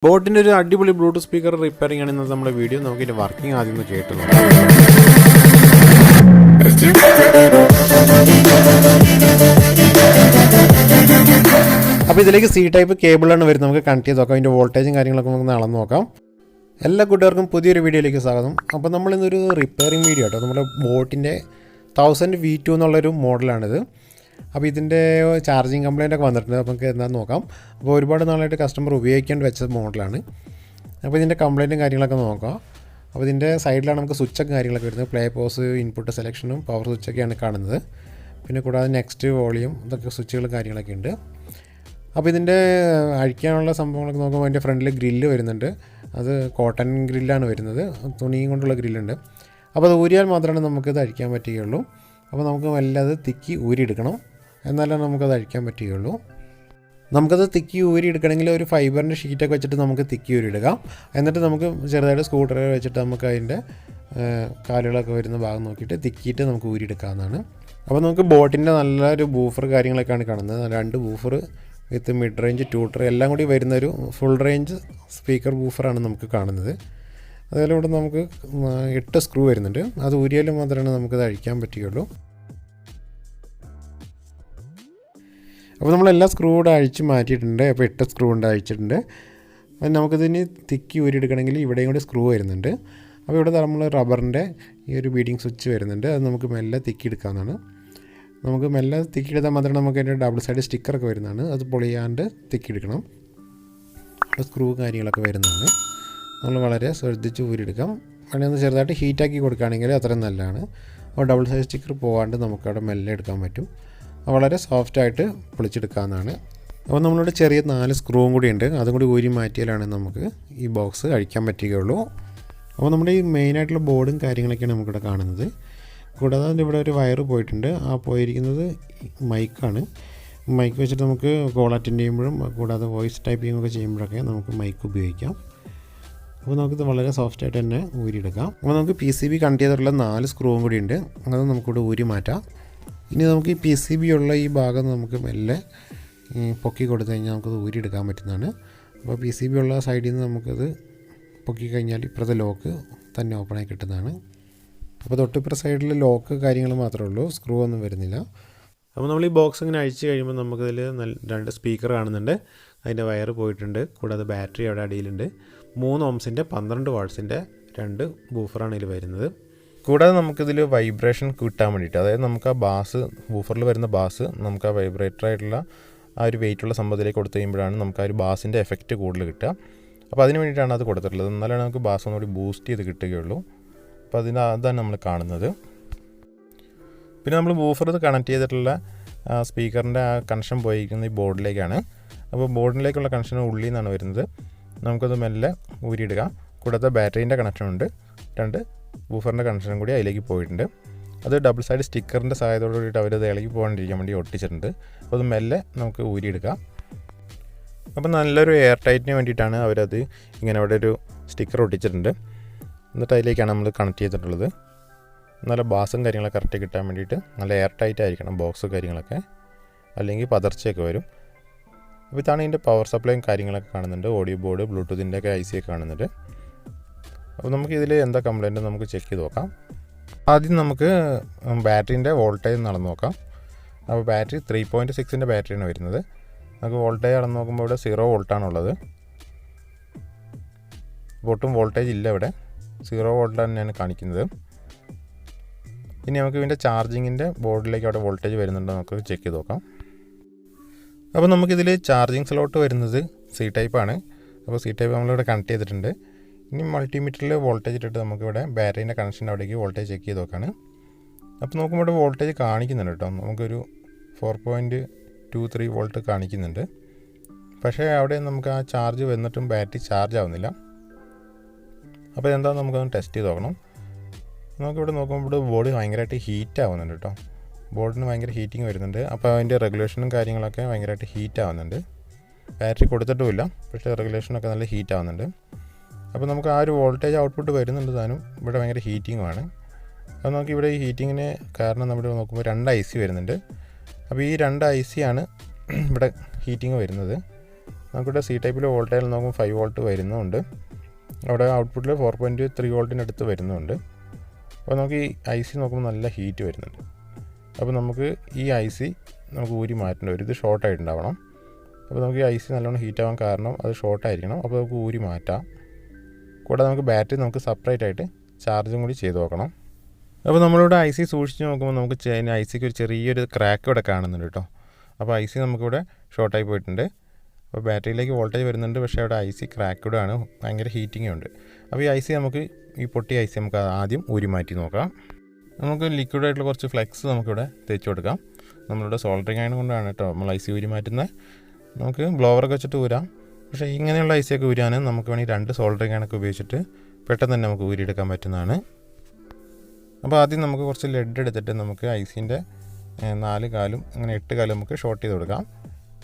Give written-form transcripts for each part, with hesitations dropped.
ബോട്ടിൻ്റെ ഒരു അടിപൊളി ബ്ലൂടൂത്ത് സ്പീക്കർ റിപ്പയറിംഗ് ആണ് ഇന്നത്തെ നമ്മുടെ വീഡിയോ. നമുക്ക് ഇതിൻ്റെ വർക്കിംഗ് ആദ്യം ഒന്ന് കേട്ട് നോക്കാം. അപ്പോൾ ഇതിലേക്ക് സി ടൈപ്പ് കേബിളാണ് വരുന്നത്. നമുക്ക് കണക്ട് ചെയ്ത് നോക്കാം. അതിൻ്റെ വോൾട്ടേജും കാര്യങ്ങളൊക്കെ നമുക്ക് അളന്ന് നോക്കാം. എല്ലാ കൂട്ടുകാർക്കും പുതിയൊരു വീഡിയോയിലേക്ക് സ്വാഗതം. അപ്പോൾ നമ്മളിന്നൊരു റിപ്പയറിംഗ് വീഡിയോ കേട്ടോ. നമ്മുടെ ബോട്ടിൻ്റെ 1000 V2 എന്നുള്ളൊരു മോഡലാണിത്. അപ്പോൾ ഇതിൻ്റെ ചാർജിങ് കംപ്ലയിൻ്റ് ഒക്കെ വന്നിട്ടുണ്ട്. അപ്പോൾ നമുക്ക് എന്താണെന്ന് നോക്കാം. അപ്പോൾ ഒരുപാട് നാളായിട്ട് കസ്റ്റമർ ഉപയോഗിക്കേണ്ടി വെച്ച മോഡലാണ്. അപ്പോൾ ഇതിൻ്റെ കംപ്ലയിൻറ്റും കാര്യങ്ങളൊക്കെ നോക്കാം. അപ്പോൾ ഇതിൻ്റെ സൈഡിലാണ് നമുക്ക് സ്വിച്ചൊക്കെ കാര്യങ്ങളൊക്കെ വരുന്നത്. പ്ലേ പോസ്, ഇൻപുട്ട് സെലക്ഷനും പവർ സ്വിച്ചൊക്കെയാണ് കാണുന്നത്. പിന്നെ കൂടാതെ നെക്സ്റ്റ് വോളിയം ഇതൊക്കെ സ്വിച്ചുകളും കാര്യങ്ങളൊക്കെ ഉണ്ട്. അപ്പോൾ ഇതിൻ്റെ അഴിക്കാനുള്ള സംഭവങ്ങളൊക്കെ നോക്കുമ്പോൾ അതിൻ്റെ ഫ്രണ്ടിൽ ഗ്രില്ല് വരുന്നുണ്ട്. അത് കോട്ടൺ ഗ്രില്ലാണ് വരുന്നത്. തുണിയും കൊണ്ടുള്ള ഗ്രില്ലുണ്ട്. അപ്പോൾ അത് ഊരിയാൽ മാത്രമേ നമുക്കിത് അഴിക്കാൻ പറ്റുകയുള്ളൂ. അപ്പോൾ നമുക്ക് വല്ലത് തിക്കി ഊരിയെടുക്കണം, എന്നാലേ നമുക്കത് അഴിക്കാൻ പറ്റുകയുള്ളൂ. നമുക്കത് തിക്കി ഊരി എടുക്കണമെങ്കിൽ ഒരു ഫൈബറിൻ്റെ ഷീറ്റൊക്കെ വെച്ചിട്ട് നമുക്ക് തിക്കി ഊരിയെടുക്കാം. എന്നിട്ട് നമുക്ക് ചെറുതായിട്ട് സ്ക്രൂ ഡ്രൈവർ വെച്ചിട്ട് നമുക്ക് അതിൻ്റെ കാലുകളൊക്കെ വരുന്ന ഭാഗം നോക്കിയിട്ട് തിക്കിയിട്ട് നമുക്ക് ഊരിയെടുക്കാവുന്നതാണ്. അപ്പോൾ നമുക്ക് ബോട്ടിൻ്റെ നല്ലൊരു ബൂഫർ കാര്യങ്ങളൊക്കെയാണ് കാണുന്നത്. 2 ബൂഫർ വിത്ത് മിഡ് റേഞ്ച്, ട്യൂട്ടർ എല്ലാം കൂടി വരുന്നൊരു ഫുൾ റേഞ്ച് സ്പീക്കർ ബൂഫറാണ് നമുക്ക് കാണുന്നത്. അതുപോലെ ഇവിടെ നമുക്ക് 8 സ്ക്രൂ വരുന്നുണ്ട്. അത് ഊരിയാലും മാത്രമേ നമുക്കത് അഴിക്കാൻ പറ്റുകയുള്ളൂ. അപ്പോൾ നമ്മളെല്ലാ സ്ക്രൂ കൂടെ അഴിച്ച് മാറ്റിയിട്ടുണ്ട്. അപ്പോൾ 8 സ്ക്രൂ കൊണ്ട് അഴിച്ചിട്ടുണ്ട്. അപ്പം നമുക്കിതിന് തിക്കി ഊരിയെടുക്കണമെങ്കിൽ ഇവിടെയും കൂടി സ്ക്രൂ വരുന്നുണ്ട്. അപ്പോൾ ഇവിടെ നമ്മൾ റബ്ബറിൻ്റെ ഈ ഒരു ബീഡിങ് സ്വിച്ച് വരുന്നുണ്ട്. അത് നമുക്ക് മെല്ലെ തിക്കി എടുക്കാവുന്നതാണ്. നമുക്ക് മെല്ലെ തിക്കി എടുത്താൽ മാത്രമേ നമുക്ക് അതിൻ്റെ ഡബിൾ സൈഡ് സ്റ്റിക്കറൊക്കെ വരുന്നതാണ്. അത് പൊളിയാണ്ട് തിക്കി എടുക്കണം. അപ്പോൾ സ്ക്രൂ കാര്യങ്ങളൊക്കെ വരുന്നതാണ്. നമ്മൾ വളരെ ശ്രദ്ധിച്ച് ഊരിയെടുക്കാം. വേണമെങ്കിൽ ഒന്ന് ചെറുതായിട്ട് ഹീറ്റാക്കി കൊടുക്കുകയാണെങ്കിൽ അത്രയും നല്ലതാണ്. അപ്പോൾ ഡബിൾ സൈഡ് സ്റ്റിക്കർ പോകാണ്ട് നമുക്കവിടെ മെല്ലെ എടുക്കാൻ പറ്റും. വളരെ സോഫ്റ്റായിട്ട് പൊളിച്ചെടുക്കാവുന്നതാണ്. അപ്പോൾ നമ്മളിവിടെ ചെറിയ 4 സ്ക്രൂവും കൂടി ഉണ്ട്. അതും കൂടി ഊരി മാറ്റിയാലാണ് നമുക്ക് ഈ ബോക്സ് അഴിക്കാൻ പറ്റുകയുള്ളൂ. അപ്പോൾ നമ്മുടെ ഈ മെയിനായിട്ടുള്ള ബോർഡും കാര്യങ്ങളൊക്കെയാണ് നമുക്കിവിടെ കാണുന്നത്. കൂടാതെ അതിൻ്റെ ഇവിടെ ഒരു വയറ് പോയിട്ടുണ്ട്. ആ പോയിരിക്കുന്നത് മൈക്കാണ്. മൈക്ക് വെച്ചിട്ട് നമുക്ക് കോൾ അറ്റൻഡ് ചെയ്യുമ്പോഴും കൂടാതെ വോയിസ് ടൈപ്പിംഗ് ഒക്കെ ചെയ്യുമ്പോഴൊക്കെ നമുക്ക് മൈക്ക് ഉപയോഗിക്കാം. അപ്പോൾ നമുക്കിത് വളരെ സോഫ്റ്റായിട്ട് തന്നെ ഊരിയെടുക്കാം. അപ്പോൾ നമുക്ക് PCB കണക്ട് ചെയ്തിട്ടുള്ള 4 സ്ക്രൂവും കൂടി ഉണ്ട്. അത് നമുക്കിവിടെ ഊരി മാറ്റാം. ഇനി നമുക്ക് ഈ PCB ഉള്ള ഈ ഭാഗം നമുക്ക് മെല്ലെ പൊക്കി കൊടുത്തു കഴിഞ്ഞാൽ നമുക്കത് ഊരിയെടുക്കാൻ പറ്റുന്നതാണ്. അപ്പോൾ PCB ഉള്ള സൈഡിൽ നിന്ന് നമുക്കത് പൊക്കി കഴിഞ്ഞാൽ ഇപ്പുറത്തെ ലോക്ക് തന്നെ ഓപ്പണായി കിട്ടുന്നതാണ്. അപ്പോൾ തൊട്ടിപ്പുറ സൈഡിൽ ലോക്ക് കാര്യങ്ങൾ മാത്രമേ ഉള്ളൂ, സ്ക്രൂ ഒന്നും വരുന്നില്ല. അപ്പോൾ നമ്മൾ ഈ ബോക്സ് ഇങ്ങനെ അഴിച്ച് കഴിയുമ്പോൾ നമുക്കതിൽ 2 സ്പീക്കർ കാണുന്നുണ്ട്. അതിൻ്റെ വയർ പോയിട്ടുണ്ട്. കൂടാതെ ബാറ്ററി അവിടെ അടിയിലുണ്ട്. 3 ohmസിൻ്റെ 12 വാട്ട്സിൻ്റെ 2 ബൂഫറാണ് ഇതിൽ വരുന്നത്. കൂടാതെ നമുക്കിതിൽ വൈബ്രേഷൻ കിട്ടാൻ വേണ്ടിയിട്ട്, അതായത് നമുക്ക് ആ ബാസ് ബൂഫറിൽ വരുന്ന ബാസ് നമുക്ക് ആ വൈബ്രേറ്ററായിട്ടുള്ള ആ ഒരു വെയിറ്റുള്ള സംഭവത്തിലേക്ക് കൊടുത്തു കഴിയുമ്പോഴാണ് നമുക്ക് ആ ഒരു ബാസിൻ്റെ എഫക്റ്റ് കൂടുതൽ കിട്ടുക. അപ്പോൾ അതിന് വേണ്ടിയിട്ടാണ് അത് കൊടുത്തിട്ടുള്ളത്. എന്നാലാണ് നമുക്ക് ബാസ് ഒന്നുകൂടി ബൂസ്റ്റ് ചെയ്ത് കിട്ടുകയുള്ളൂ. അപ്പോൾ അതാണ് നമ്മൾ കാണുന്നത്. പിന്നെ നമ്മൾ ബൂഫർ കണക്ട് ചെയ്തിട്ടുള്ള സ്പീക്കറിൻ്റെ ആ കണക്ഷൻ പോയിരിക്കുന്ന ഈ ബോർഡിലേക്കാണ്. അപ്പോൾ ബോർഡിലേക്കുള്ള കണക്ഷൻ ഉള്ളിൽ നിന്നാണ് വരുന്നത്. നമുക്കത് മെല്ലെ ഊരിയിടുക. കൂടാതെ ബാറ്ററീൻ്റെ കണക്ഷനുണ്ട്. 2 ബൂഫറിൻ്റെ കണക്ഷനും കൂടി അതിലേക്ക് പോയിട്ടുണ്ട്. അത് ഡബിൾ സൈഡ് സ്റ്റിക്കറിൻ്റെ സഹായത്തോട് കൂടിയിട്ട് അവരത് ഇളകി പോകാണ്ടിരിക്കാൻ വേണ്ടി ഒട്ടിച്ചിട്ടുണ്ട്. അപ്പോൾ അത് മെല്ലെ നമുക്ക് ഊരിയെടുക്കാം. അപ്പോൾ നല്ലൊരു എയർ ടൈറ്റിന് വേണ്ടിയിട്ടാണ് അവരത് ഇങ്ങനെ അവിടെ ഒരു സ്റ്റിക്കർ ഒട്ടിച്ചിട്ടുണ്ട്. എന്നിട്ട് അതിലേക്കാണ് നമ്മൾ കണക്ട് ചെയ്തിട്ടുള്ളത്. നല്ല ബാസും കാര്യങ്ങളൊക്കെ കറക്റ്റ് കിട്ടാൻ വേണ്ടിയിട്ട് നല്ല എയർ ടൈറ്റ് ആയിരിക്കണം ബോക്സ് കാര്യങ്ങളൊക്കെ, അല്ലെങ്കിൽ പതർച്ചയൊക്കെ വരും. അപ്പോൾ ഇതാണ് ഇതിൻ്റെ പവർ സപ്ലൈയും കാര്യങ്ങളൊക്കെ കാണുന്നുണ്ട്. ഓഡിയോ ബോർഡ്, ബ്ലൂടൂത്തിൻ്റെ ഒക്കെ IC ഒക്കെ കാണുന്നുണ്ട്. അപ്പോൾ നമുക്ക് ഇതിൽ എന്താ കംപ്ലയിൻറ്റ് നമുക്ക് ചെക്ക് ചെയ്ത് നോക്കാം. ആദ്യം നമുക്ക് ബാറ്ററീൻ്റെ വോൾട്ടേജ് നടന്ന് നോക്കാം. അപ്പോൾ ബാറ്ററി 3.6ൻ്റെ ബാറ്ററിയാണ് വരുന്നത്. നമുക്ക് വോൾട്ടേജ് നടന്ന് നോക്കുമ്പോൾ ഇവിടെ 0 വോൾട്ടാണുള്ളത്. ഒട്ടും വോൾട്ടേജ് ഇല്ല ഇവിടെ, 0 വോൾട്ട് തന്നെയാണ് കാണിക്കുന്നത്. ഇനി നമുക്ക് ഇതിൻ്റെ ചാർജിങ്ങിൻ്റെ ബോർഡിലേക്ക് അവിടെ വോൾട്ടേജ് വരുന്നുണ്ടോ നമുക്ക് ചെക്ക് ചെയ്ത് നോക്കാം. അപ്പോൾ നമുക്കിതിൽ ചാർജിങ് സ്ലോട്ട് വരുന്നത് C ടൈപ്പാണ്. അപ്പോൾ C ടൈപ്പ് നമ്മളിവിടെ കണക്ട് ചെയ്തിട്ടുണ്ട്. ഇനി മൾട്ടിമീറ്ററിൽ വോൾട്ടേജ് ഇട്ടിട്ട് നമുക്കിവിടെ ബാറ്ററീൻ്റെ കണക്ഷൻ്റെ അവിടേക്ക് വോൾട്ടേജ് ചെക്ക് ചെയ്ത് നോക്കാണ്. അപ്പോൾ നോക്കുമ്പോൾ ഇവിടെ വോൾട്ടേജ് കാണിക്കുന്നുണ്ട് കേട്ടോ. നമുക്കൊരു 4.23 വോൾട്ട് കാണിക്കുന്നുണ്ട്. പക്ഷേ അവിടെ നമുക്ക് ആ ചാർജ് വന്നിട്ടും ബാറ്ററി ചാർജ് ആവുന്നില്ല. അപ്പോൾ എന്താണെന്ന് നമുക്കൊന്ന് ടെസ്റ്റ് ചെയ്ത് നോക്കണം. നമുക്കിവിടെ നോക്കുമ്പോൾ ബോർഡ് ഭയങ്കരമായിട്ട് ഹീറ്റ് ആവുന്നുണ്ട് കേട്ടോ. ബോർഡിന് ഭയങ്കര ഹീറ്റിംഗ് വരുന്നുണ്ട്. അപ്പോൾ അതിൻ്റെ റെഗുലേഷനും കാര്യങ്ങളൊക്കെ ഭയങ്കരമായിട്ട് ഹീറ്റ് ആവുന്നുണ്ട്. ബാറ്ററി കൊടുത്തിട്ടുമില്ല, പക്ഷേ റെഗുലേഷനൊക്കെ നല്ല ഹീറ്റ് ആവുന്നുണ്ട്. അപ്പോൾ നമുക്ക് ആ ഒരു വോൾട്ടേജ് ഔട്ട്പുട്ട് വരുന്നുണ്ട് താനും ഇവിടെ ഭയങ്കര ഹീറ്റിങ്ങുമാണ്. അപ്പോൾ നമുക്ക് ഇവിടെ ഈ ഹീറ്റിങ്ങിന് കാരണം നമ്മുടെ നോക്കുമ്പോൾ 2 IC വരുന്നുണ്ട്. അപ്പോൾ ഈ 2 IC ആണ് ഇവിടെ ഹീറ്റിംഗ് വരുന്നത്. നമുക്കിവിടെ സി ടൈപ്പിൽ വോൾട്ടേജ് നോക്കുമ്പോൾ 5 വോൾട്ട് വരുന്നുണ്ട്. അവിടെ ഔട്ട്പുട്ടിൽ 4.3 വോൾട്ടിനടുത്ത് വരുന്നുണ്ട്. അപ്പോൾ നമുക്ക് ഈ ഐ സി നോക്കുമ്പോൾ നല്ല ഹീറ്റ് വരുന്നുണ്ട്. അപ്പോൾ നമുക്ക് ഈ ഐ സി നമുക്ക് ഊരി മാറ്റേണ്ടി വരും. ഇത് ഷോർട്ടായിട്ടുണ്ടാവണം. അപ്പോൾ നമുക്ക് ഈ ഐ സി നല്ലോണം ഹീറ്റ് ആവാൻ കാരണം അത് ഷോർട്ടായിരിക്കണം. അപ്പോൾ നമുക്ക് ഊരി മാറ്റാം. കൂടാതെ നമുക്ക് ബാറ്ററി നമുക്ക് സെപ്പറേറ്റ് ആയിട്ട് ചാർജും കൂടി ചെയ്ത് നോക്കണം. അപ്പോൾ നമ്മളിവിടെ ഐ സി സൂക്ഷിച്ച് നോക്കുമ്പോൾ നമുക്ക് ഐ സിക്ക് ഒരു ചെറിയൊരു ക്രാക്ക് ഇവിടെ കാണുന്നുണ്ട് കേട്ടോ. അപ്പോൾ ഐ സി നമുക്കിവിടെ ഷോർട്ടായി പോയിട്ടുണ്ട്. അപ്പോൾ ബാറ്ററിയിലേക്ക് വോൾട്ടേജ് വരുന്നുണ്ട്, പക്ഷേ അവിടെ ഐ സി ക്രാക്ക്ഡ് ആണ്, ഭയങ്കര ഹീറ്റിംഗ് ഉണ്ട്. അപ്പോൾ ഈ ഐ സി നമുക്ക് ഈ പൊട്ടിയ ഐ സി നമുക്ക് ആദ്യം ഊരി മാറ്റി നോക്കാം. നമുക്ക് ലിക്വിഡായിട്ടുള്ള കുറച്ച് ഫ്ലെക്സ് നമുക്കിവിടെ തേച്ച് കൊടുക്കാം. നമ്മളിവിടെ സോൾഡറിങ് ആയതുകൊണ്ടാണ് കൊണ്ടാണ് കേട്ടോ നമ്മൾ ഐ സി ഊരി മാറ്റുന്നത്. നമുക്ക് ബ്ലോവറൊക്കെ വെച്ചിട്ട് ഊരാം. പക്ഷേ ഇങ്ങനെയുള്ള ഐ സിയൊക്കെ ഊരാൻ നമുക്ക് വേണമെങ്കിൽ 2 സോൾഡറിങ് ആണൊക്കെ ഉപയോഗിച്ചിട്ട് പെട്ടെന്ന് തന്നെ നമുക്ക് ഊരിയെടുക്കാൻ പറ്റുന്നതാണ്. അപ്പോൾ ആദ്യം നമുക്ക് കുറച്ച് ലെഡ് എടുത്തിട്ട് നമുക്ക് ഐ സിൻ്റെ 4 കാലും അങ്ങനെ 8 കാലും നമുക്ക് ഷോർട്ട് ചെയ്ത് കൊടുക്കാം.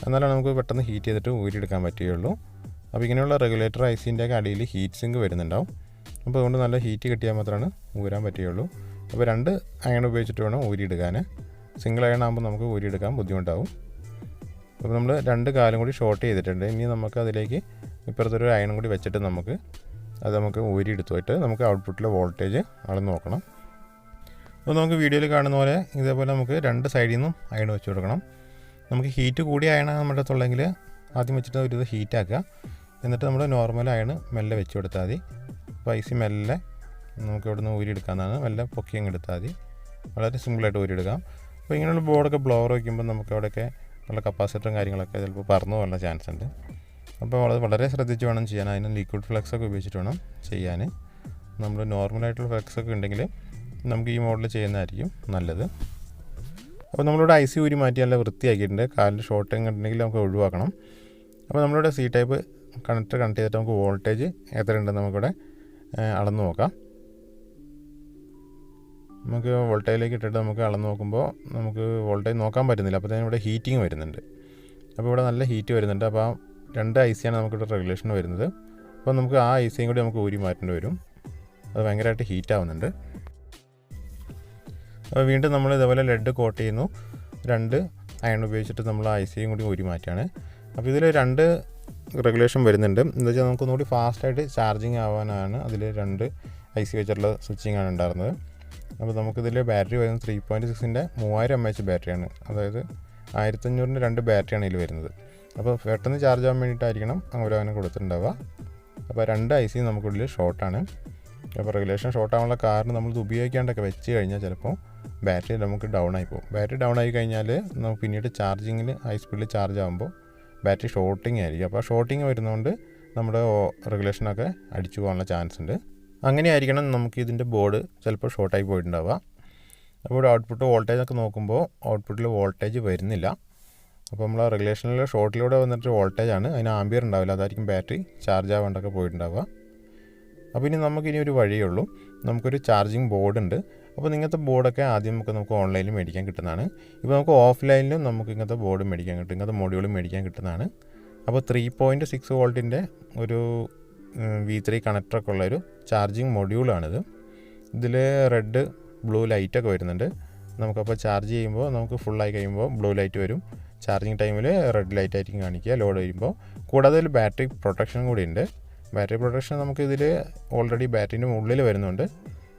എന്നാലാണ് നമുക്ക് പെട്ടെന്ന് ഹീറ്റ് ചെയ്തിട്ട് ഊരിയെടുക്കാൻ പറ്റുകയുള്ളൂ. അപ്പോൾ ഇങ്ങനെയുള്ള റെഗുലേറ്റർ ഐ സിൻ്റെയൊക്കെ അടിയിൽ ഹീറ്റ് സിങ്ക് വരുന്നുണ്ടാവും. അപ്പോൾ അതുകൊണ്ട് നല്ല ഹീറ്റ് കിട്ടിയാൽ മാത്രമാണ് ഊരാൻ പറ്റുകയുള്ളൂ. അപ്പോൾ 2 അയൺ ഉപയോഗിച്ചിട്ട് വേണം ഊരിയെടുക്കാൻ. സിംഗിൾ അയൺ ആകുമ്പോൾ നമുക്ക് ഊരിയെടുക്കാൻ ബുദ്ധിമുട്ടാവും. അപ്പോൾ നമ്മൾ 2 കാലും കൂടി ഷോർട്ട് ചെയ്തിട്ടുണ്ട്. ഇനി നമുക്ക് അതിലേക്ക് ഇപ്പുറത്തൊരു അയണും കൂടി വെച്ചിട്ട് നമുക്ക് ഊരിയെടുത്തുമായിട്ട് നമുക്ക് ഔട്ട്പുട്ടിലെ വോൾട്ടേജ് അളന്ന് നോക്കണം. അപ്പോൾ നമുക്ക് വീഡിയോയിൽ കാണുന്ന പോലെ ഇതേപോലെ നമുക്ക് 2 സൈഡിൽ നിന്നും അയൺ വെച്ച് കൊടുക്കണം. നമുക്ക് ഹീറ്റ് കൂടിയ അയണാണ് നമ്മുടെ അടുത്തുള്ളെങ്കിൽ ആദ്യം വെച്ചിട്ട് ഒരു ഹീറ്റാക്കുക. എന്നിട്ട് നമ്മൾ നോർമൽ അയൺ മെല്ലെ വെച്ച് കൊടുത്താൽ മതി. അപ്പോൾ ഐ സി മെല്ലെ നമുക്ക് ഇവിടെ നിന്ന് ഊരിയെടുക്കാമെന്നാണ്. മെല്ലെ പൊക്കി അങ്ങ് എടുത്താൽ മതി. വളരെ സിമ്പിളായിട്ട് ഊരിയെടുക്കാം. അപ്പോൾ ഇങ്ങനെയുള്ള ബോർഡൊക്കെ ബ്ലോവർ വയ്ക്കുമ്പോൾ നമുക്ക് അവിടെയൊക്കെ ഉള്ള കപ്പാസിറ്ററും കാര്യങ്ങളൊക്കെ ചിലപ്പോൾ പറന്നു പോകാനുള്ള ചാൻസ് ഉണ്ട്. അപ്പോൾ അത് വളരെ ശ്രദ്ധിച്ച് വേണം ചെയ്യാൻ. അതിന് ലിക്വിഡ് ഫ്ലെക്സൊക്കെ ഉപയോഗിച്ചിട്ട് വേണം ചെയ്യാൻ. നമ്മൾ നോർമലായിട്ടുള്ള ഫ്ലെക്സൊക്കെ ഉണ്ടെങ്കിൽ നമുക്ക് ഈ മോഡൽ ചെയ്യുന്നതായിരിക്കും നല്ലത്. അപ്പോൾ നമ്മളിവിടെ ഐ സി ഊരി മാറ്റി നല്ല വൃത്തിയാക്കിയിട്ടുണ്ട്. കാലിൽ ഷോർട്ടിങ് ഉണ്ടെങ്കിൽ നമുക്ക് ഒഴിവാക്കണം. അപ്പോൾ നമ്മളിവിടെ സി ടൈപ്പ് കണക്ടർ കണക്ട് ചെയ്തിട്ട് നമുക്ക് വോൾട്ടേജ് എത്രയുണ്ടെന്ന് നമുക്കിവിടെ അളന്ന് നോക്കാം. നമുക്ക് വോൾട്ടേജിലേക്ക് ഇട്ടിട്ട് നമുക്ക് അളന്ന് നോക്കുമ്പോൾ നമുക്ക് വോൾട്ടേജ് നോക്കാൻ പറ്റുന്നില്ല. അപ്പോൾ തന്നെ ഇവിടെ ഹീറ്റിംഗ് വരുന്നുണ്ട്. അപ്പോൾ ഇവിടെ നല്ല ഹീറ്റ് വരുന്നുണ്ട്. അപ്പോൾ 2 ഐ സിയാണ് നമുക്കിവിടെ റെഗുലേഷൻ വരുന്നത്. അപ്പോൾ നമുക്ക് ആ ഐ സിയും കൂടി നമുക്ക് ഊരി മാറ്റേണ്ടി വരും. അത് ഭയങ്കരമായിട്ട് ഹീറ്റ് ആവുന്നുണ്ട്. അപ്പോൾ വീണ്ടും നമ്മൾ ഇതേപോലെ ലെഡ് കോട്ട് ചെയ്യുന്നു. 2 അയൺ ഉപയോഗിച്ചിട്ട് നമ്മൾ ഐ സിയും കൂടി ഊരി മാറ്റുകയാണ്. അപ്പോൾ ഇതിൽ 2 റെഗുലേഷൻ വരുന്നുണ്ട്. എന്താ വെച്ചാൽ നമുക്കൊന്നുകൂടി ഫാസ്റ്റായിട്ട് ചാർജിങ് ആവാനാണ് അതിൽ 2 ഐ സി വെച്ചിട്ടുള്ള സ്വിച്ചിങ് ആണ് ഉണ്ടായിരുന്നത്. അപ്പോൾ നമുക്കിതിൽ ബാറ്ററി വരുന്നത് 3.6ൻ്റെ 3000 mAh ബാറ്ററിയാണ്. അതായത് 1500ൻ്റെ 2 ബാറ്ററിയാണ് ഇതിൽ വരുന്നത്. അപ്പോൾ പെട്ടെന്ന് ചാർജ് ആവാൻ വേണ്ടിയിട്ടായിരിക്കണം അവരങ്ങനെ കൊടുത്തിട്ടുണ്ടാവുക. അപ്പോൾ 2 ഐ സി നമുക്കുള്ളിൽ ഷോർട്ടാണ്. അപ്പോൾ റെഗുലേഷൻ ഷോർട്ടാവാനുള്ള കാരണം നമ്മളിത് ഉപയോഗിക്കാണ്ടൊക്കെ വെച്ച് കഴിഞ്ഞാൽ ചിലപ്പോൾ ബാറ്ററി നമുക്ക് ഡൗൺ ആയി പോകും. ബാറ്ററി ഡൗൺ ആയി കഴിഞ്ഞാൽ നമുക്ക് പിന്നീട് ചാർജിങ്ങിൽ ഹൈ സ്പീഡിൽ ചാർജ് ആകുമ്പോൾ ബാറ്ററി ഷോർട്ടിങ് ആയിരിക്കും. അപ്പോൾ ഷോർട്ടിങ് വരുന്നതുകൊണ്ട് നമ്മുടെ റെഗുലേഷനൊക്കെ അടിച്ചു പോകാനുള്ള ചാൻസ് ഉണ്ട്. അങ്ങനെ ആയിരിക്കണം നമുക്ക് ഇതിൻ്റെ ബോർഡ് ചിലപ്പോൾ ഷോർട്ടായി പോയിട്ടുണ്ടാവുക. അപ്പോൾ ഇവിടെ ഔട്ട്പുട്ട് വോൾട്ടേജൊക്കെ നോക്കുമ്പോൾ ഔട്ട്പുട്ടിൽ വോൾട്ടേജ് വരുന്നില്ല. അപ്പോൾ നമ്മൾ ആ റെഗുലേഷനിൽ ഷോർട്ടിലൂടെ വന്നിട്ട് വോൾട്ടേജാണ്, അതിന് ആംബിയർ ഉണ്ടാവില്ല. അതായിരിക്കും ബാറ്ററി ചാർജ് ആവാണ്ടൊക്കെ പോയിട്ടുണ്ടാവുക. അപ്പോൾ ഇനി നമുക്കിനി ഒരു വഴിയേ ഉള്ളൂ. നമുക്കൊരു ചാർജിങ് ബോർഡ് ഉണ്ട്. അപ്പോൾ ഇങ്ങനത്തെ ബോർഡൊക്കെ ആദ്യം നമുക്ക് ഓൺലൈനിൽ മേടിക്കാൻ കിട്ടുന്നതാണ്. ഇപ്പോൾ നമുക്ക് ഓഫ്ലൈനിലും നമുക്ക് ഇങ്ങനത്തെ ബോർഡ് മേടിക്കാൻ കിട്ടും, ഇങ്ങനത്തെ മൊഡ്യൂളും മേടിക്കാൻ കിട്ടുന്നതാണ്. അപ്പോൾ 3.6 വോൾട്ടിൻ്റെ ഒരു V3 കണക്ടറൊക്കെ ഉള്ളൊരു ചാർജിങ് മൊഡ്യൂളാണിത്. ഇതിൽ റെഡ് ബ്ലൂ ലൈറ്റൊക്കെ വരുന്നുണ്ട്. നമുക്കപ്പോൾ ചാർജ് ചെയ്യുമ്പോൾ നമുക്ക് ഫുള്ളായി കഴിയുമ്പോൾ ബ്ലൂ ലൈറ്റ് വരും. ചാർജിങ് ടൈമിൽ റെഡ് ലൈറ്റ് ആയിരിക്കും കാണിക്കുക ലോഡ് വരുമ്പോൾ. കൂടാതെ ഇതിൽ ബാറ്ററി പ്രൊട്ടക്ഷനും കൂടി ഉണ്ട്. ബാറ്ററി പ്രൊട്ടക്ഷൻ നമുക്കിതിൽ ഓൾറെഡി ബാറ്ററിൻ്റെ ഉള്ളിൽ വരുന്നുണ്ട്,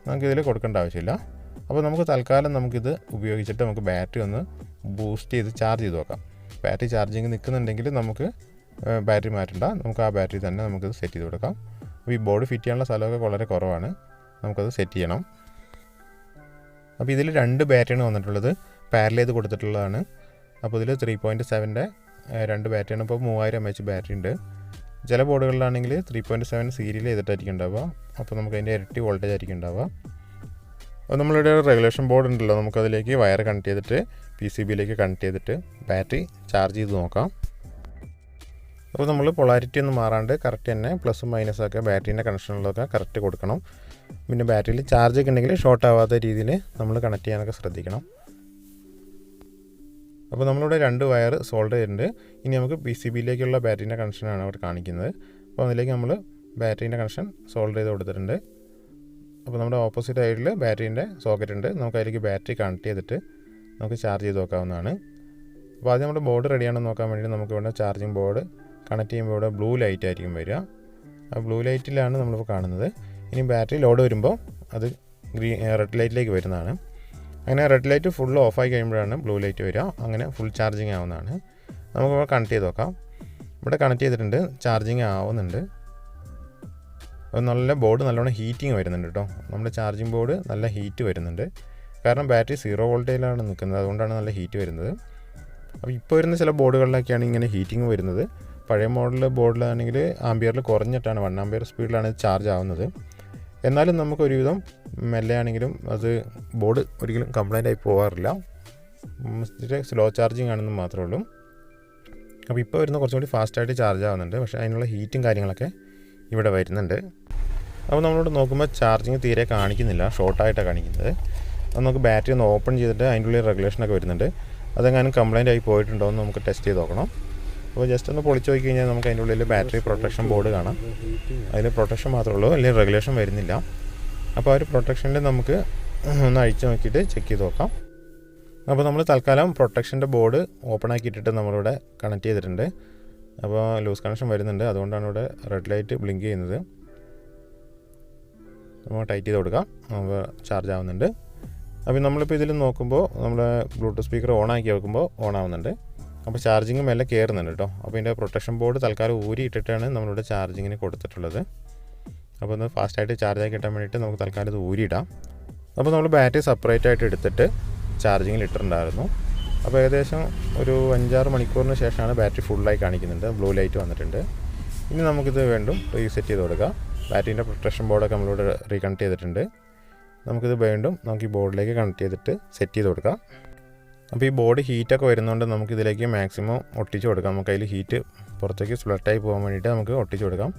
നമുക്കിതിൽ കൊടുക്കേണ്ട ആവശ്യമില്ല. അപ്പോൾ നമുക്ക് തൽക്കാലം നമുക്കിത് ഉപയോഗിച്ചിട്ട് നമുക്ക് ബാറ്ററി ഒന്ന് ബൂസ്റ്റ് ചെയ്ത് ചാർജ് ചെയ്ത് നോക്കാം. ബാറ്ററി ചാർജിങ് നിൽക്കുന്നുണ്ടെങ്കിൽ നമുക്ക് ബാറ്ററി മാറ്റണ്ട, നമുക്ക് ആ ബാറ്ററി തന്നെ നമുക്കിത് സെറ്റ് ചെയ്ത് കൊടുക്കാം. അപ്പോൾ ഈ ബോർഡ് ഫിറ്റ് ചെയ്യാനുള്ള സ്ഥലമൊക്കെ വളരെ കുറവാണ്, നമുക്കത് സെറ്റ് ചെയ്യണം. അപ്പോൾ ഇതിൽ 2 ബാറ്ററിയാണ് വന്നിട്ടുള്ളത്, പാരലൽ ചെയ്ത് കൊടുത്തിട്ടുള്ളതാണ്. അപ്പോൾ ഇതിൽ 3.7ൻ്റെ 2 ബാറ്ററിയാണ്. ഇപ്പോൾ 3000 mAh ബാറ്ററി ഉണ്ട്. ചില ബോർഡുകളിലാണെങ്കിൽ 3.7 സീരിയൽ ചെയ്തിട്ടായിരിക്കും ഉണ്ടാവുക. അപ്പോൾ നമുക്ക് അതിൻ്റെ ഇരട്ടി വോൾട്ടേജ് ആയിരിക്കും ഉണ്ടാവുക. അപ്പോൾ നമ്മളിവിടെ റെഗുലേഷൻ ബോർഡ് ഉണ്ടല്ലോ, നമുക്കതിലേക്ക് വയർ കണക്ട് ചെയ്തിട്ട് PCBയിലേക്ക് കണക്ട് ചെയ്തിട്ട് ബാറ്ററി ചാർജ് ചെയ്ത് നോക്കാം. അപ്പോൾ നമ്മൾ പൊളാരിറ്റി ഒന്നും മാറാണ്ട് കറക്റ്റ് തന്നെ പ്ലസും മൈനസൊക്കെ ബാറ്ററീൻ്റെ കണക്ഷനുകളൊക്കെ കറക്റ്റ് കൊടുക്കണം. പിന്നെ ബാറ്ററിയിൽ ചാർജൊക്കെ ഉണ്ടെങ്കിൽ ഷോർട്ട് ആവാത്ത രീതിയിൽ നമ്മൾ കണക്ട് ചെയ്യാനൊക്കെ ശ്രദ്ധിക്കണം. അപ്പോൾ നമ്മളിവിടെ 2 വയർ സോൾഡർ ചെയ്തിട്ടുണ്ട്. ഇനി നമുക്ക് PCBയിലേക്കുള്ള ബാറ്ററീൻ്റെ കണക്ഷനാണ് അവിടെ കാണിക്കുന്നത്. അപ്പോൾ അതിലേക്ക് നമ്മൾ ബാറ്ററീൻ്റെ കണക്ഷൻ സോൾഡർ ചെയ്ത് കൊടുത്തിട്ടുണ്ട്. അപ്പോൾ നമ്മുടെ ഓപ്പോസിറ്റ് സൈഡിൽ ബാറ്ററീൻ്റെ സോക്കറ്റ് ഉണ്ട്, നമുക്ക് അതിലേക്ക് ബാറ്ററി കണക്ട് ചെയ്തിട്ട് നമുക്ക് ചാർജ് ചെയ്ത് നോക്കാവുന്നതാണ്. അപ്പോൾ ആദ്യം നമ്മുടെ ബോർഡ് റെഡിയാണെന്ന് നോക്കാൻ വേണ്ടി നമുക്ക് ഇവിടെ ചാർജിങ് ബോർഡ് കണക്ട് ചെയ്യുമ്പോൾ ഇവിടെ ബ്ലൂ ലൈറ്റ് ആയിരിക്കും വരിക. ആ ബ്ലൂ ലൈറ്റിലാണ് നമ്മളിപ്പോൾ കാണുന്നത്. ഇനി ബാറ്ററി ലോഡ് വരുമ്പോൾ അത് റെഡ് ലൈറ്റിലേക്ക് വരുന്നതാണ്. അങ്ങനെ റെഡ് ലൈറ്റ് ഫുൾ ഓഫായി കഴിയുമ്പോഴാണ് ബ്ലൂ ലൈറ്റ് വരിക. അങ്ങനെ ഫുൾ ചാർജിങ് ആവുന്നതാണ്. നമുക്കിവിടെ കണക്ട് ചെയ്ത് നോക്കാം. ഇവിടെ കണക്ട് ചെയ്തിട്ടുണ്ട്, ചാർജിങ് ആവുന്നുണ്ട്. അപ്പോൾ നല്ല ബോർഡ് നല്ലോണം ഹീറ്റിങ് വരുന്നുണ്ട് കേട്ടോ. നമ്മുടെ ചാർജിങ് ബോർഡ് നല്ല ഹീറ്റ് വരുന്നുണ്ട്. കാരണം ബാറ്ററി 0 വോൾട്ടേജിലാണ് നിൽക്കുന്നത്, അതുകൊണ്ടാണ് നല്ല ഹീറ്റ് വരുന്നത്. അപ്പോൾ ഇപ്പോൾ വരുന്ന ചില ബോർഡുകളിലൊക്കെയാണ് ഇങ്ങനെ ഹീറ്റിംഗ് വരുന്നത്. പഴയ മോഡൽ ബോർഡിലാണെങ്കിൽ ആംബിയറിൽ കുറഞ്ഞിട്ടാണ് 1 ആംബിയർ സ്പീഡിലാണ് ചാർജ് ആവുന്നത്. എന്നാലും നമുക്ക് ഒരുവിധം മെല്ലെയാണെങ്കിലും അത് ബോർഡ് ഒരിക്കലും കംപ്ലൈൻ്റ് ആയി പോകാറില്ല. സ്ലോ ചാർജിങ് ആണെന്ന് മാത്രമേ ഉള്ളൂ. അപ്പോൾ ഇപ്പോൾ വരുന്ന കുറച്ചും കൂടി ഫാസ്റ്റായിട്ട് ചാർജ് ആവുന്നുണ്ട്. പക്ഷേ അതിനുള്ള ഹീറ്റും കാര്യങ്ങളൊക്കെ ഇവിടെ വരുന്നുണ്ട്. അപ്പോൾ നമ്മളിവിടെ നോക്കുമ്പോൾ ചാർജിങ് തീരെ കാണിക്കുന്നില്ല, ഷോർട്ടായിട്ടാണ് കാണിക്കുന്നത്. അത് നമുക്ക് ബാറ്ററി ഒന്ന് ഓപ്പൺ ചെയ്തിട്ട് അതിൻ്റെ ഉള്ളിൽ റെഗുലേഷനൊക്കെ വരുന്നുണ്ട്. അതെങ്ങാനും കംപ്ലൈൻ്റ് ആയി പോയിട്ടുണ്ടോ എന്ന് നമുക്ക് ടെസ്റ്റ് ചെയ്ത് നോക്കണം. അപ്പോൾ ജസ്റ്റ് ഒന്ന് പൊളിച്ച് നോക്കി കഴിഞ്ഞാൽ നമുക്ക് അതിൻ്റെ ഉള്ളിൽ ബാറ്ററി പ്രൊട്ടക്ഷൻ ബോർഡ് കാണാം. അതിൽ പ്രൊട്ടക്ഷൻ മാത്രമേ ഉള്ളൂ, അല്ലെങ്കിൽ റെഗുലേഷൻ വരുന്നില്ല. അപ്പോൾ ആ ഒരു പ്രൊട്ടക്ഷനിൽ നമുക്ക് ഒന്ന് അഴിച്ച് നോക്കിയിട്ട് ചെക്ക് ചെയ്ത് നോക്കാം. അപ്പോൾ നമ്മൾ തൽക്കാലം പ്രൊട്ടക്ഷൻ്റെ ബോർഡ് ഓപ്പൺ ആക്കിയിട്ടിട്ട് നമ്മളിവിടെ കണക്ട് ചെയ്തിട്ടുണ്ട്. അപ്പോൾ ലൂസ് കണക്ഷൻ വരുന്നുണ്ട്, അതുകൊണ്ടാണ് ഇവിടെ റെഡ് ലൈറ്റ് ബ്ലിങ്ക് ചെയ്യുന്നത്. നമ്മൾ ടൈറ്റ് ചെയ്ത് കൊടുക്കാം. നമുക്ക് ചാർജ് ആവുന്നുണ്ട്. അപ്പോൾ നമ്മളിപ്പോൾ ഇതിൽ നോക്കുമ്പോൾ നമ്മൾ ബ്ലൂടൂത്ത് സ്പീക്കർ ഓൺ ആക്കി വെക്കുമ്പോൾ ഓൺ ആവുന്നുണ്ട്. അപ്പോൾ ചാർജിങ് മെല്ലെ കയറുന്നുണ്ട് കേട്ടോ. അപ്പോൾ ഇതിൻ്റെ പ്രൊട്ടക്ഷൻ ബോർഡ് തൽക്കാലം ഊരി ഇട്ടിട്ടാണ് നമ്മളിവിടെ ചാർജിങ്ങിന് കൊടുത്തിട്ടുള്ളത്. അപ്പോൾ ഒന്ന് ഫാസ്റ്റായിട്ട് ചാർജാക്കി കിട്ടാൻ വേണ്ടിയിട്ട് നമുക്ക് തൽക്കാലം ഇത് ഊരിയിടാം. അപ്പോൾ നമ്മൾ ബാറ്ററി സെപ്പറേറ്റ് ആയിട്ട് എടുത്തിട്ട് ചാർജിങ്ങിൽ ഇട്ടിട്ടുണ്ടായിരുന്നു. അപ്പോൾ ഏകദേശം ഒരു 5-6 മണിക്കൂറിന് ശേഷമാണ് ബാറ്ററി ഫുള്ളായി കാണിക്കുന്നുണ്ട്. ബ്ലൂ ലൈറ്റ് വന്നിട്ടുണ്ട്. ഇനി നമുക്കിത് വീണ്ടും റീസെറ്റ് ചെയ്ത് കൊടുക്കാം. ബാറ്ററീൻ്റെ പ്രൊട്ടക്ഷൻ ബോർഡൊക്കെ നമ്മളിവിടെ റീകണക്ട് ചെയ്തിട്ടുണ്ട്. നമുക്കിത് വീണ്ടും നമുക്ക് ഈ ബോർഡിലേക്ക് കണക്ട് ചെയ്തിട്ട് സെറ്റ് ചെയ്ത് കൊടുക്കാം. അപ്പോൾ ഈ ബോർഡ് ഹീറ്റൊക്കെ വരുന്നതുകൊണ്ട് നമുക്കിതിലേക്ക് മാക്സിമം ഒട്ടിച്ച് കൊടുക്കാം. നമുക്ക് അതിൽ ഹീറ്റ് പുറത്തേക്ക് സ്പ്ലട്ടായി പോകാൻ വേണ്ടിയിട്ട് നമുക്ക് ഒട്ടിച്ച് കൊടുക്കാം.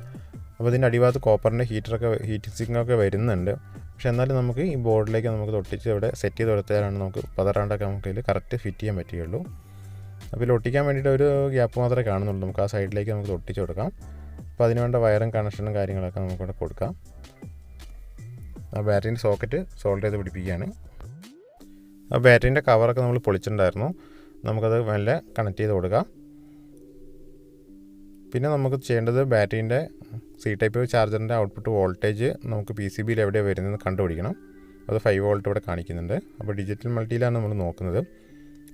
അപ്പോൾ ഇതിൻ്റെ അടിഭാഗത്ത് കോപ്പറിൻ്റെ ഹീറ്റ് സിങ്കൊക്കെ വരുന്നുണ്ട്. പക്ഷേ എന്നാലും നമുക്ക് ഈ ബോർഡിലേക്ക് നമുക്ക് ഒട്ടിച്ച് ഇവിടെ സെറ്റ് ചെയ്ത് കൊടുത്താലാണ് നമുക്ക് പതറാണ്ടൊക്കെ നമുക്ക് ഇതിൽ കറക്റ്റ് ഫിറ്റ് ചെയ്യാൻ പറ്റുകയുള്ളൂ. അപ്പോൾ ഇതിൽ ഒട്ടിക്കാൻ വേണ്ടിയിട്ട് ഒരു ഗ്യാപ്പ് മാത്രമേ കാണുന്നുള്ളൂ. നമുക്ക് ആ സൈഡിലേക്ക് നമുക്ക് ഒട്ടിച്ച് കൊടുക്കാം. അപ്പോൾ അതിന് വേണ്ട വയറും കണക്ഷനും കാര്യങ്ങളൊക്കെ നമുക്കിവിടെ കൊടുക്കാം. ആ ബാറ്ററീൻ്റെ സോക്കറ്റ് സോൾഡർ ചെയ്ത് പിടിപ്പിക്കുകയാണ്. ആ ബാറ്ററീൻ്റെ കവറൊക്കെ നമ്മൾ പൊളിച്ചിട്ടുണ്ടായിരുന്നു. നമുക്കത് മെല്ലെ കണക്ട് ചെയ്ത് കൊടുക്കാം. പിന്നെ നമുക്ക് ചെയ്യേണ്ടത് ബാറ്ററീൻ്റെ സി ടൈപ്പ് ചാർജറിൻ്റെ ഔട്ട്പുട്ട് വോൾട്ടേജ് നമുക്ക് PCBയിൽ എവിടെയാണ് വരുന്നതെന്ന് കണ്ടുപിടിക്കണം. അത് 5 വോൾട്ട് ഇവിടെ കാണിക്കുന്നുണ്ട്. അപ്പോൾ ഡിജിറ്റൽ മൾട്ടിയിലാണ് നമ്മൾ നോക്കുന്നത്.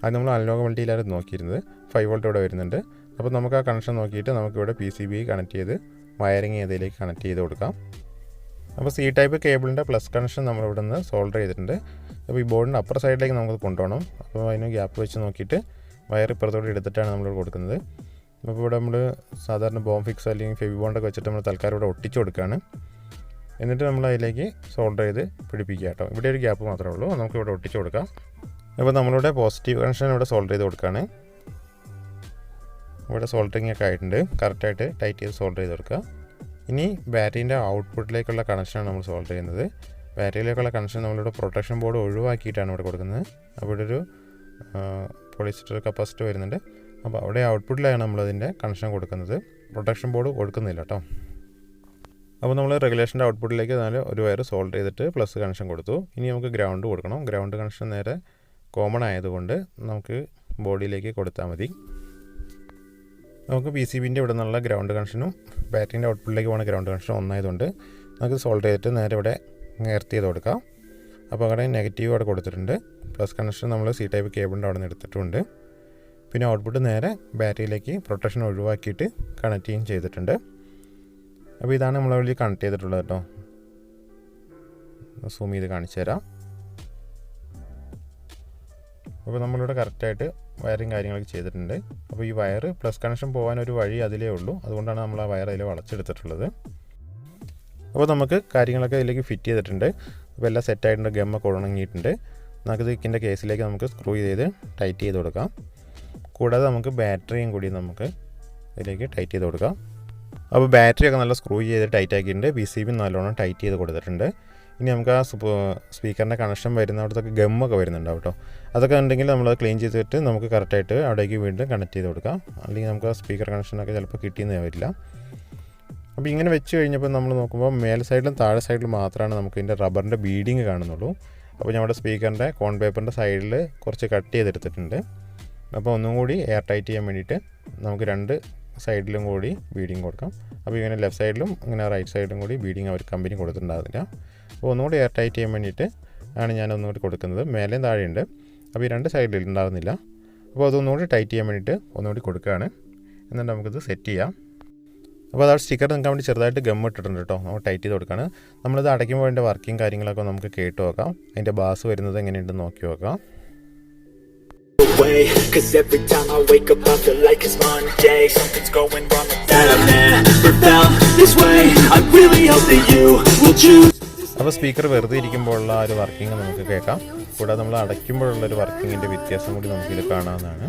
അത് നമ്മൾ അനലോഗ് മൾട്ടിയിലാണ് നോക്കിയിരുന്നത്. 5 വോൾട്ട് ഇവിടെ വരുന്നുണ്ട്. അപ്പോൾ നമുക്ക് ആ കണക്ഷൻ നോക്കിയിട്ട് നമുക്കിവിടെ PCB കണക്ട് ചെയ്ത് വയറിങ് ചെയ്തതിലേക്ക് കണക്ട് ചെയ്ത് കൊടുക്കാം. അപ്പോൾ സി ടൈപ്പ് കേബിളിൻ്റെ പ്ലസ് കണക്ഷൻ നമ്മളിവിടെ നിന്ന് സോൾഡർ ചെയ്തിട്ടുണ്ട്. അപ്പോൾ ഈ ബോർഡിൻ്റെ അപ്പർ സൈഡിലേക്ക് നമുക്ക് കൊണ്ടുപോകണം. അപ്പോൾ അതിന് ഗ്യാപ്പ് വെച്ച് നോക്കിയിട്ട് വയർ ഇപ്പുറത്തോട്ട് എടുത്തിട്ടാണ് നമ്മൾ കൊടുക്കുന്നത്. അപ്പോൾ ഇവിടെ നമ്മൾ സാധാരണ ബോം ഫിക്സ് അല്ലെങ്കിൽ ഫെവി ബോണ്ടൊക്കെ വെച്ചിട്ട് നമ്മൾ തൽക്കാലം ഇവിടെ ഒട്ടിച്ച് കൊടുക്കുകയാണ്. എന്നിട്ട് നമ്മൾ അതിലേക്ക് സോൾഡർ ചെയ്ത് പിടിപ്പിക്കുക കേട്ടോ. ഇവിടെ ഒരു ഗ്യാപ്പ് മാത്രമേ ഉള്ളൂ, നമുക്ക് ഇവിടെ ഒട്ടിച്ച് കൊടുക്കാം. അപ്പോൾ നമ്മളിവിടെ പോസിറ്റീവ് കണക്ഷൻ ഇവിടെ സോൾഡർ ചെയ്ത് കൊടുക്കുകയാണ്. ഇവിടെ സോൾഡറിങ് ഒക്കെ ആയിട്ടുണ്ട്. കറക്റ്റായിട്ട് ടൈറ്റ് ചെയ്ത് സോൾഡർ ചെയ്ത് കൊടുക്കുക. ഇനി ബാറ്ററീൻ്റെ ഔട്ട്പുട്ടിലേക്കുള്ള കണക്ഷനാണ് നമ്മൾ സോൾഡർ ചെയ്യുന്നത്. ബാറ്ററിയിലേക്കുള്ള കണക്ഷൻ നമ്മളിവിടെ പ്രൊട്ടക്ഷൻ ബോർഡ് ഒഴിവാക്കിയിട്ടാണ് ഇവിടെ കൊടുക്കുന്നത്. അപ്പോൾ ഇവിടെ ഒരു പോളിസ്റ്റർ കപ്പാസിറ്റർ വരുന്നുണ്ട്. അപ്പോൾ അവിടെ ഔട്ട്പുട്ടിലാണ് നമ്മളതിൻ്റെ കണക്ഷൻ കൊടുക്കുന്നത്. പ്രൊട്ടക്ഷൻ ബോർഡ് കൊടുക്കുന്നില്ല കേട്ടോ. അപ്പോൾ നമ്മൾ റെഗുലേഷൻ്റെ ഔട്ട്പുട്ടിലേക്ക് ഒരു വയർ സോൾഡർ ചെയ്തിട്ട് പ്ലസ് കണക്ഷൻ കൊടുത്തു. ഇനി നമുക്ക് ഗ്രൗണ്ട് കൊടുക്കണം. ഗ്രൗണ്ട് കണക്ഷൻ നേരെ കോമൺ ആയതുകൊണ്ട് നമുക്ക് ബോഡിയിലേക്ക് കൊടുത്താൽ മതി. നമുക്ക് PCBൻ്റെ ഇവിടെ നിന്നുള്ള ഗ്രൗണ്ട് കണക്ഷനും ബാറ്ററീൻ്റെ ഔട്ട്പുട്ടിലേക്ക് പോകുന്ന ഗ്രൗണ്ട് കണക്ഷനും ഒന്നായതുകൊണ്ട് നമുക്ക് സോൾഡർ ചെയ്തിട്ട് നേരെ ഇവിടെ എർത്ത് ചെയ്ത് കൊടുക്കാം. അപ്പോൾ അവിടെ നെഗറ്റീവ് അവിടെ കൊടുത്തിട്ടുണ്ട്. പ്ലസ് കണക്ഷൻ നമ്മൾ സി ടൈപ്പ് കേബിളിൻ്റെ അവിടെ നിന്ന് എടുത്തിട്ടുണ്ട്. പിന്നെ ഔട്ട്പുട്ട് നേരെ ബാറ്ററിയിലേക്ക് പ്രൊട്ടക്ഷൻ ഒഴിവാക്കിയിട്ട് കണക്ട് ചെയ്യുകയും ചെയ്തിട്ടുണ്ട്. അപ്പോൾ ഇതാണ് നമ്മൾ വഴി കണക്ട് ചെയ്തിട്ടുള്ളത് കേട്ടോ. സൂം ചെയ്ത് കാണിച്ചു തരാം. അപ്പോൾ നമ്മളിവിടെ കറക്റ്റായിട്ട് വയറിങ് കാര്യങ്ങളൊക്കെ ചെയ്തിട്ടുണ്ട്. അപ്പോൾ ഈ വയർ പ്ലസ് കണക്ഷൻ പോകാനൊരു വഴി അതിലേ ഉള്ളൂ. അതുകൊണ്ടാണ് നമ്മൾ ആ വയർ അതിൽ വളച്ചെടുത്തിട്ടുള്ളത്. അപ്പോൾ നമുക്ക് കാര്യങ്ങളൊക്കെ ഇതിലേക്ക് ഫിറ്റ് ചെയ്തിട്ടുണ്ട്. അപ്പോൾ എല്ലാം സെറ്റായിട്ടുണ്ട്. ഗമ്മൊക്കെ ഉണങ്ങിയിട്ടുണ്ട്. നമുക്കിത് ഇതിൻ്റെ കേസിലേക്ക് നമുക്ക് സ്ക്രൂ ചെയ്ത് ടൈറ്റ് ചെയ്ത് കൊടുക്കാം. കൂടാതെ നമുക്ക് ബാറ്ററിയും കൂടി നമുക്ക് ഇതിലേക്ക് ടൈറ്റ് ചെയ്ത് കൊടുക്കാം. അപ്പോൾ ബാറ്ററിയൊക്കെ നല്ല സ്ക്രൂ ചെയ്ത് ടൈറ്റ് ആക്കിയിട്ടുണ്ട്. PCB നല്ലോണം ടൈറ്റ് ചെയ്ത് കൊടുത്തിട്ടുണ്ട്. ഇനി നമുക്ക് ആ സ്പീക്കറിൻ്റെ കണക്ഷൻ വരുന്ന അവിടത്തൊക്കെ ഗമ്മൊക്കെ വരുന്നുണ്ടാവും കേട്ടോ. അതൊക്കെ ഉണ്ടെങ്കിൽ നമ്മൾ ക്ലീൻ ചെയ്തിട്ട് നമുക്ക് കറക്റ്റായിട്ട് അവിടേക്ക് വീണ്ടും കണക്ട് ചെയ്ത് കൊടുക്കാം. അല്ലെങ്കിൽ നമുക്ക് ആ സ്പീക്കർ കണക്ഷനൊക്കെ ചിലപ്പോൾ കിട്ടിയെന്ന് വരില്ല. അപ്പോൾ ഇങ്ങനെ വെച്ച് കഴിഞ്ഞപ്പോൾ നമ്മൾ നോക്കുമ്പോൾ മേൽ സൈഡിലും താഴെ സൈഡിലും മാത്രമാണ് നമുക്ക് ഇതിൻ്റെ റബ്ബറിൻ്റെ ബീഡിങ് കാണുന്നുള്ളൂ. അപ്പോൾ നമ്മുടെ സ്പീക്കറിൻ്റെ കോൺ പേപ്പറിൻ്റെ സൈഡിൽ കുറച്ച് കട്ട് ചെയ്തെടുത്തിട്ടുണ്ട്. അപ്പോൾ ഒന്നും കൂടി എയർ ടൈറ്റ് ചെയ്യാൻ വേണ്ടിയിട്ട് നമുക്ക് 2 സൈഡിലും കൂടി ബീഡിങ് കൊടുക്കാം. അപ്പോൾ ഇങ്ങനെ ലെഫ്റ്റ് സൈഡിലും ഇങ്ങനെ റൈറ്റ് സൈഡിലും കൂടി ബീഡിങ് അവർ കമ്പനി കൊടുത്തിട്ടുണ്ടാകുന്നില്ല. അപ്പോൾ ഒന്നുകൂടി എയർ ടൈറ്റ് ചെയ്യാൻ വേണ്ടിയിട്ട് ആണ് ഞാൻ ഒന്നുകൂടി കൊടുക്കുന്നത്. മേലെയും താഴെയുണ്ട്, അപ്പോൾ ഈ രണ്ട് സൈഡിൽ ഉണ്ടാകുന്നില്ല. അപ്പോൾ അതൊന്നുകൂടി ടൈറ്റ് ചെയ്യാൻ വേണ്ടിയിട്ട് ഒന്നുകൂടി കൊടുക്കുകയാണ്. എന്നിട്ട് നമുക്കിത് സെറ്റ് ചെയ്യാം. അപ്പോൾ അതാണ് സ്റ്റിക്കർ നിൽക്കാൻ വേണ്ടി ചെറുതായിട്ട് ഗം ഇട്ടിട്ടുണ്ട് കേട്ടോ. നമ്മൾ ടൈറ്റ് ചെയ്ത് കൊടുക്കുകയാണ്. നമ്മളിത് അടയ്ക്കുമ്പോൾ അതിൻ്റെ വർക്കിംഗ് കാര്യങ്ങളൊക്കെ നമുക്ക് കേട്ട് നോക്കാം. അതിൻ്റെ ബാസ് വരുന്നത് എങ്ങനെയുണ്ടെന്ന് നോക്കി നോക്കാം. Cause every time I wake up I feel like it's Monday. Something's going wrong with that. I've never felt this way. I really hope that you will choose. അപ്പോൾ സ്പീക്കർ വെറുതെ ഇരിക്കുമ്പോഴുള്ള ആ ഒരു വർക്കിംഗ് നമുക്ക് കേൾക്കാം. കൂടാതെ നമ്മൾ അടയ്ക്കുമ്പോഴുള്ളൊരു വർക്കിങ്ങിൻ്റെ വ്യത്യാസം കൂടി നമുക്കിത് കാണാവുന്നതാണ്.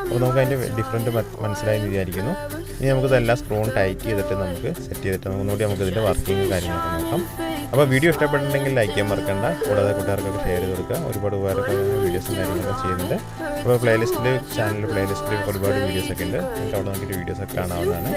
അപ്പോൾ നമുക്ക് അതിൻ്റെ ഡിഫറൻറ്റ് മനസ്സിലായെന്ന് വിചാരിക്കുന്നു. ഇനി നമുക്കിതെല്ലാം സ്ക്രൂൺ ടൈറ്റ് ചെയ്തിട്ട് നമുക്ക് സെറ്റ് ചെയ്തിട്ട് ഒന്നുകൂടി നമുക്കിതിൻ്റെ വർക്കിംഗ് കാര്യങ്ങളൊക്കെ നോക്കാം. അപ്പോൾ വീഡിയോ ഇഷ്ടപ്പെട്ടിട്ടുണ്ടെങ്കിൽ ലൈക്ക് ചെയ്യാൻ മറക്കണ്ട. കൂടാതെ കൂട്ടുകാർക്കൊക്കെ ഷെയർ ചെയ്ത് കൊടുക്കുക. ഒരുപാട് ഉപകാരപ്രദമായ വീഡിയോസും കാര്യങ്ങളൊക്കെ ചെയ്യുന്നുണ്ട്. അപ്പോൾ ചാനൽ പ്ലേലിസ്റ്റിൽ ഒരുപാട് വീഡിയോസൊക്കെ ഉണ്ട്. നിങ്ങൾക്ക് അവിടെ നോക്കിയിട്ട് വീഡിയോസൊക്കെ കാണാവുന്നതാണ്.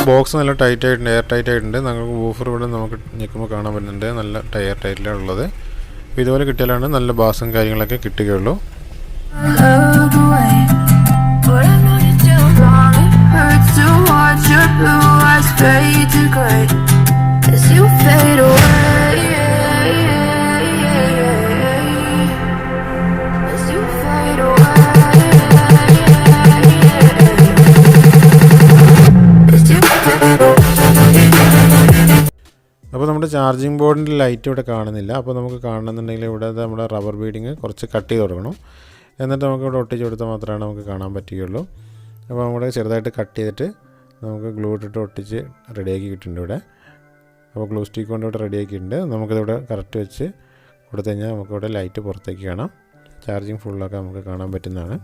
ബോക്സ് നല്ല ടൈറ്റ് ആയിട്ടുണ്ട്, എയർ ടൈറ്റ് ആയിട്ടുണ്ട്. നമുക്ക് വൂഫർ ഇവിടെ നമുക്ക് ഞെക്കുമ്പോൾ കാണാൻ പറ്റുന്നുണ്ട്, നല്ല എയർ ടൈറ്റിലാണ് ഉള്ളത്. അപ്പോൾ ഇതുപോലെ കിട്ടിയാലാണ് നല്ല ബാസും കാര്യങ്ങളൊക്കെ കിട്ടുകയുള്ളൂ. അപ്പോൾ നമ്മുടെ ചാർജിങ് ബോർഡിൻ്റെ ലൈറ്റ് ഇവിടെ കാണുന്നില്ല. അപ്പോൾ നമുക്ക് കാണണമെന്നുണ്ടെങ്കിൽ ഇവിടെ നമ്മുടെ റബ്ബർ ബീഡിങ് കുറച്ച് കട്ട് ചെയ്ത് കൊടുക്കണം. എന്നിട്ട് നമുക്ക് ഇവിടെ ഒട്ടിച്ച് കൊടുത്താൽ മാത്രമേ നമുക്ക് കാണാൻ പറ്റുകയുള്ളൂ. അപ്പോൾ നമ്മുടെ ചെറുതായിട്ട് കട്ട് ചെയ്തിട്ട് നമുക്ക് ഗ്ലൂ ഇട്ടിട്ട് ഒട്ടിച്ച് റെഡിയാക്കി കിട്ടുന്നുണ്ട് ഇവിടെ. അപ്പോൾ ഗ്ലൂ സ്റ്റിക്ക് കൊണ്ട് ഇവിടെ റെഡിയാക്കിയിട്ടുണ്ട്. നമുക്കിതിവിടെ കറക്റ്റ് വെച്ച് കൊടുത്തു കഴിഞ്ഞാൽ നമുക്കിവിടെ ലൈറ്റ് പുറത്തേക്ക് കാണാം. ചാർജിങ് ഫുള്ളൊക്കെ നമുക്ക് കാണാൻ പറ്റുന്നതാണ്.